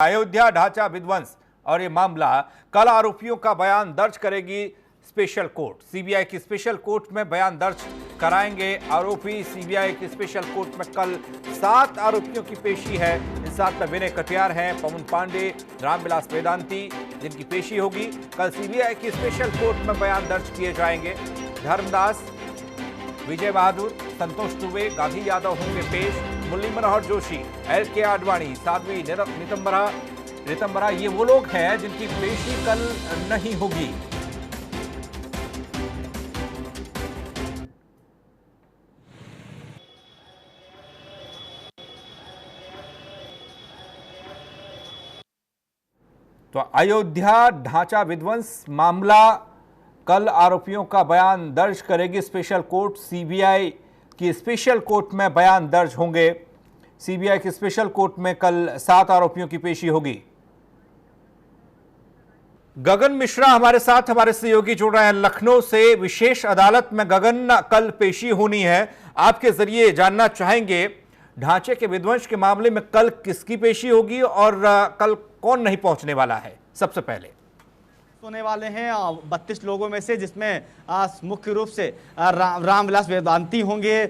अयोध्या ढांचा विध्वंस और ये मामला कल आरोपियों का बयान दर्ज करेगी स्पेशल कोर्ट। सीबीआई की स्पेशल कोर्ट में बयान दर्ज कराएंगे आरोपी। सीबीआई की स्पेशल कोर्ट में कल 7 आरोपियों की पेशी है। इन 7 में विनय कटियार हैं, पवन पांडे, रामविलास वेदांती, जिनकी पेशी होगी। कल सीबीआई की स्पेशल कोर्ट में बयान दर्ज किए जाएंगे। धर्मदास, विजय बहादुर, संतोष दुबे, गांधी यादव होंगे पेश। मुरली मनोहर जोशी, एल.के. आडवाणी, साध्वी नितंबरा ये वो लोग हैं जिनकी पेशी कल नहीं होगी। तो अयोध्या ढांचा विध्वंस मामला कल आरोपियों का बयान दर्ज करेगी स्पेशल कोर्ट। सीबीआई की स्पेशल कोर्ट में बयान दर्ज होंगे। सीबीआई की स्पेशल कोर्ट में कल 7 आरोपियों की पेशी होगी। गगन मिश्रा हमारे साथ, हमारे सहयोगी जुड़ रहे हैं लखनऊ से। विशेष अदालत में गगन कल पेशी होनी है। आपके जरिए जानना चाहेंगे ढांचे के विध्वंस के मामले में कल किसकी पेशी होगी और कल कौन नहीं पहुंचने वाला है। सबसे पहले होने वाले हैं 32 लोगों में से, जिसमें मुख्य रूप से रामविलास वेदांती होंगे,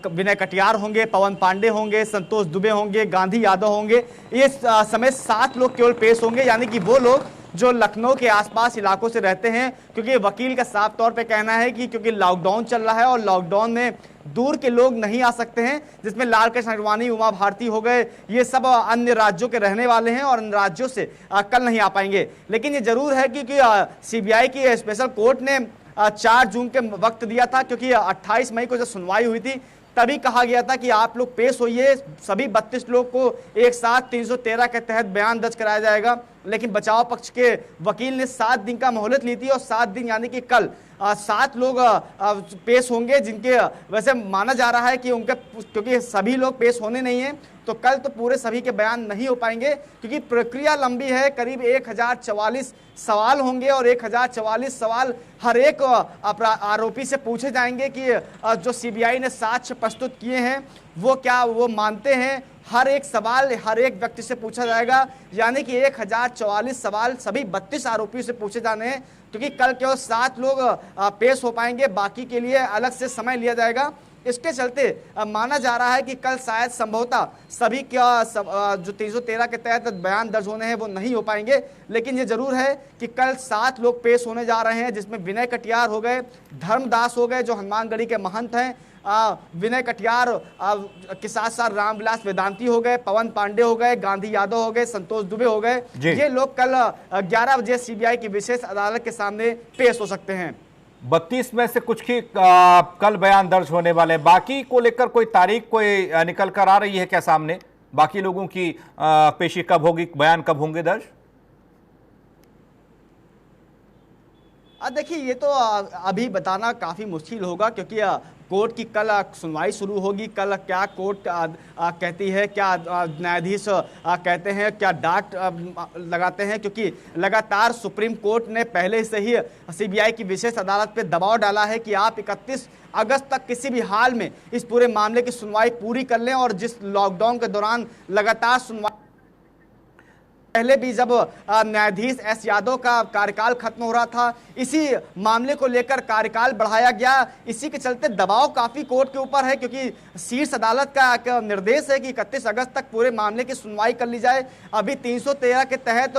विनय कटियार होंगे, पवन पांडे होंगे, संतोष दुबे होंगे, गांधी यादव होंगे। ये समेत 7 लोग केवल पेश होंगे, यानी कि वो लोग जो लखनऊ के आसपास इलाकों से रहते हैं। क्योंकि वकील का साफ तौर पे कहना है कि क्योंकि लॉकडाउन चल रहा है और लॉकडाउन में दूर के लोग नहीं आ सकते हैं, जिसमें लालकृष्ण आडवाणी, उमा भारती हो गए, ये सब अन्य राज्यों के रहने वाले हैं और इन राज्यों से कल नहीं आ पाएंगे। लेकिन ये जरूर है कि सीबीआई की स्पेशल कोर्ट ने 4 जून के वक्त दिया था, क्योंकि 28 मई को जब सुनवाई हुई थी तभी कहा गया था कि आप लोग पेश होइए। सभी 32 लोग को एक साथ 313 के तहत बयान दर्ज कराया जाएगा। लेकिन बचाव पक्ष के वकील ने 7 दिन का मोहलत ली थी और 7 दिन यानी कि कल 7 लोग पेश होंगे, जिनके वैसे माना जा रहा है कि उनके, क्योंकि सभी लोग पेश होने नहीं हैं तो कल तो पूरे सभी के बयान नहीं हो पाएंगे, क्योंकि प्रक्रिया लंबी है। करीब 1044 सवाल होंगे और 1044 सवाल हर एक आरोपी से पूछे जाएंगे कि जो सीबीआई ने साक्ष्य प्रस्तुत किए हैं वो क्या वो मानते हैं। हर एक सवाल हर एक व्यक्ति से पूछा जाएगा, यानी कि 1044 सवाल सभी 32 आरोपियों से पूछे जाने हैं। क्योंकि कल केवल 7 लोग पेश हो पाएंगे, बाकी के लिए अलग से समय लिया जाएगा। इसके चलते माना जा रहा है कि कल शायद संभवतः सभी जो 313 के तहत बयान दर्ज होने हैं वो नहीं हो पाएंगे। लेकिन ये जरूर है कि कल 7 लोग पेश होने जा रहे हैं, जिसमें विनय कटियार हो गए, धर्मदास हो गए जो हनुमानगढ़ी के महंत हैं, विनय कटियार के साथ साथ रामविलास वेदांती हो गए, पवन पांडे हो गए, गांधी यादव हो गए, संतोष दुबे हो गए। ये लोग कल 11 बजे सीबीआई की विशेष अदालत के सामने पेश हो सकते हैं। 32 में से कुछ की कल बयान दर्ज होने वाले, बाकी को लेकर कोई तारीख कोई निकल कर आ रही है क्या सामने? बाकी लोगों की पेशी कब होगी, बयान कब होंगे दर्ज? देखिए, ये तो अभी बताना काफ़ी मुश्किल होगा, क्योंकि कोर्ट की कल सुनवाई शुरू होगी। कल क्या कोर्ट कहती है, क्या न्यायाधीश कहते हैं, क्या डाट लगाते हैं, क्योंकि लगातार सुप्रीम कोर्ट ने पहले से ही सीबीआई की विशेष अदालत पे दबाव डाला है कि आप 31 अगस्त तक किसी भी हाल में इस पूरे मामले की सुनवाई पूरी कर लें। और जिस लॉकडाउन के दौरान लगातार सुनवाई, पहले भी जब न्यायाधीश एस यादव का कार्यकाल खत्म हो रहा था, इसी मामले को लेकर कार्यकाल बढ़ाया गया। इसी के चलते दबाव काफी कोर्ट के ऊपर है, क्योंकि शीर्ष अदालत का निर्देश है कि 31 अगस्त तक पूरे मामले की सुनवाई कर ली जाए। अभी 313 के तहत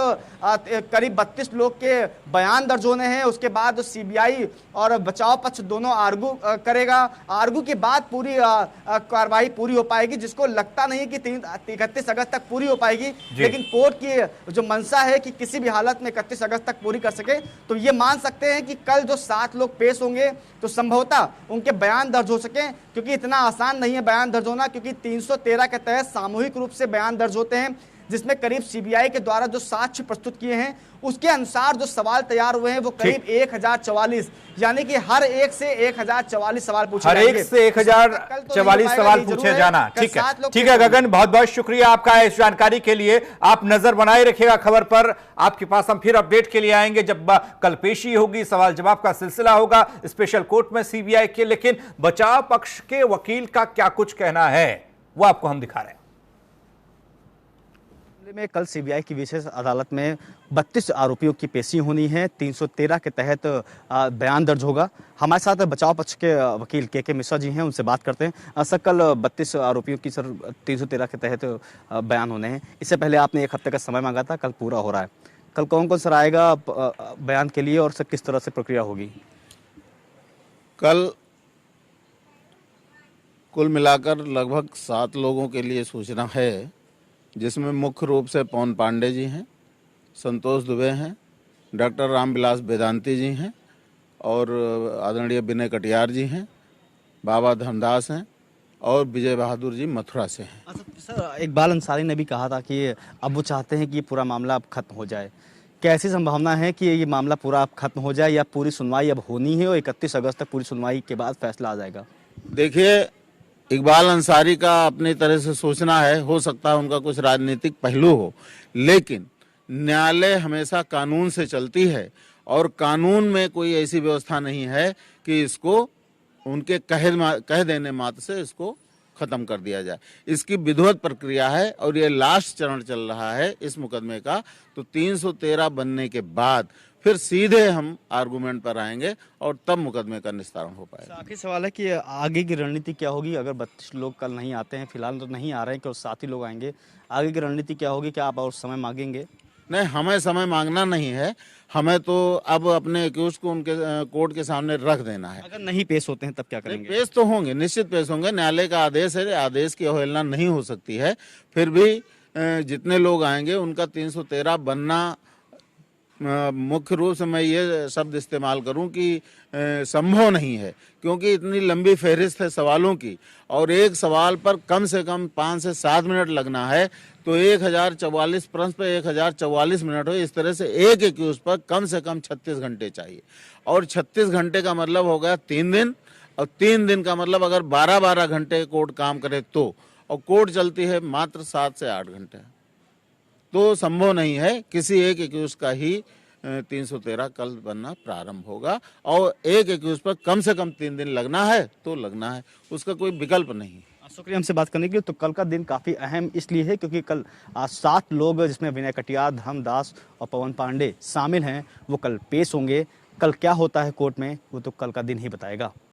करीब 32 लोग के बयान दर्ज होने हैं। उसके बाद सीबीआई और बचाव पक्ष दोनों आर्गू करेगा। आर्गू के बाद पूरी कार्रवाई पूरी हो पाएगी, जिसको लगता नहीं कि 31 अगस्त तक पूरी हो पाएगी। लेकिन कोर्ट की जो मंशा है कि किसी भी हालत में 31 अगस्त तक पूरी कर सके, तो ये मान सकते हैं कि कल जो 7 लोग पेश होंगे तो संभवतः उनके बयान दर्ज हो सके। क्योंकि इतना आसान नहीं है बयान दर्ज होना, क्योंकि 313 के तहत सामूहिक रूप से बयान दर्ज होते हैं, जिसमें करीब सीबीआई के द्वारा जो साक्ष्य प्रस्तुत किए हैं उसके अनुसार जो सवाल तैयार हुए हैं वो करीब 1044, यानी कि हर एक से 1044 सवाल पूछे जाएंगे। हर एक से 1044 सवाल पूछे जाना। ठीक है, ठीक है गगन, बहुत बहुत शुक्रिया आपका इस जानकारी के लिए। आप नजर बनाए रखिएगा खबर पर, आपके पास हम फिर अपडेट के लिए आएंगे जब कल पेशी होगी, सवाल जवाब का सिलसिला होगा स्पेशल कोर्ट में सीबीआई के। लेकिन बचाव पक्ष के वकील का क्या कुछ कहना है वो आपको हम दिखा रहे हैं। मामले में कल सीबीआई की विशेष अदालत में 32 आरोपियों की पेशी होनी है। 313 के तहत बयान दर्ज होगा। हमारे साथ बचाव पक्ष के वकील के मिश्रा जी हैं, उनसे बात करते हैं। सर, कल 32 आरोपियों की 313 के तहत बयान होने हैं। इससे पहले आपने 1 हफ्ते का समय मांगा था, कल पूरा हो रहा है। कल कौन कौन सर आएगा बयान के लिए और सर किस तरह से प्रक्रिया होगी? कल कुल मिलाकर लगभग 7 लोगों के लिए सूचना है, जिसमें मुख्य रूप से पवन पांडे जी हैं, संतोष दुबे हैं, डॉक्टर रामविलास वेदांती जी हैं और आदरणीय विनय कटियार जी हैं, बाबा धर्मदास हैं और विजय बहादुर जी मथुरा से हैं। अच्छा सर, इकबाल अंसारी ने भी कहा था कि अब वो चाहते हैं कि ये पूरा मामला अब खत्म हो जाए। क्या ऐसी संभावना है कि ये मामला पूरा अब खत्म हो जाए या पूरी सुनवाई अब होनी है और 31 अगस्त तक पूरी सुनवाई के बाद फैसला आ जाएगा? देखिए, इकबाल अंसारी का अपनी तरह से सोचना है, हो सकता है उनका कुछ राजनीतिक पहलू हो, लेकिन न्यायालय हमेशा कानून से चलती है और कानून में कोई ऐसी व्यवस्था नहीं है कि इसको उनके कह देने मात्र से इसको खत्म कर दिया जाए। इसकी विधिवत प्रक्रिया है और ये लास्ट चरण चल रहा है इस मुकदमे का। तो 313 बनने के बाद फिर सीधे हम आर्गूमेंट पर आएंगे और तब मुकदमे का निस्तारण हो पाएगा। आखिरी सवाल है कि आगे की रणनीति क्या होगी अगर 32 लोग कल नहीं आते हैं? फिलहाल तो नहीं आ रहे हैं, केवल 7 ही लोग आएंगे। आगे की रणनीति क्या होगी? क्या आप और समय मांगेंगे? नहीं, हमें समय मांगना नहीं है, हमें तो अब अपने एक्यूज को उनके कोर्ट के सामने रख देना है। अगर नहीं पेश होते हैं तब क्या करेंगे? पेश तो होंगे, निश्चित पेश होंगे। न्यायालय का आदेश है, आदेश की अवहेलना नहीं हो सकती है। फिर भी जितने लोग आएंगे उनका 313 बनना, मुख्य रूप से मैं ये शब्द इस्तेमाल करूं कि संभव नहीं है, क्योंकि इतनी लंबी फहरिस्त है सवालों की और एक सवाल पर कम से कम 5 से 7 मिनट लगना है। तो 1044 प्रश्न पर 1044 मिनट हो, इस तरह से एक एक्यूज पर कम से कम 36 घंटे चाहिए और 36 घंटे का मतलब हो गया 3 दिन और 3 दिन का मतलब अगर 12-12 घंटे कोर्ट काम करे तो, और कोर्ट चलती है मात्र 7 से 8 घंटे। तो संभव नहीं है, किसी एक एक्यूज का ही 313 कल बनना प्रारंभ होगा और एक एक्यूज पर कम से कम 3 दिन लगना है तो लगना है, उसका कोई विकल्प नहीं। शुक्रिया हमसे बात करने के लिए। तो कल का दिन काफ़ी अहम इसलिए है क्योंकि कल 7 लोग, जिसमें विनय कटियार, धर्मदास और पवन पांडे शामिल हैं, वो कल पेश होंगे। कल क्या होता है कोर्ट में वो तो कल का दिन ही बताएगा।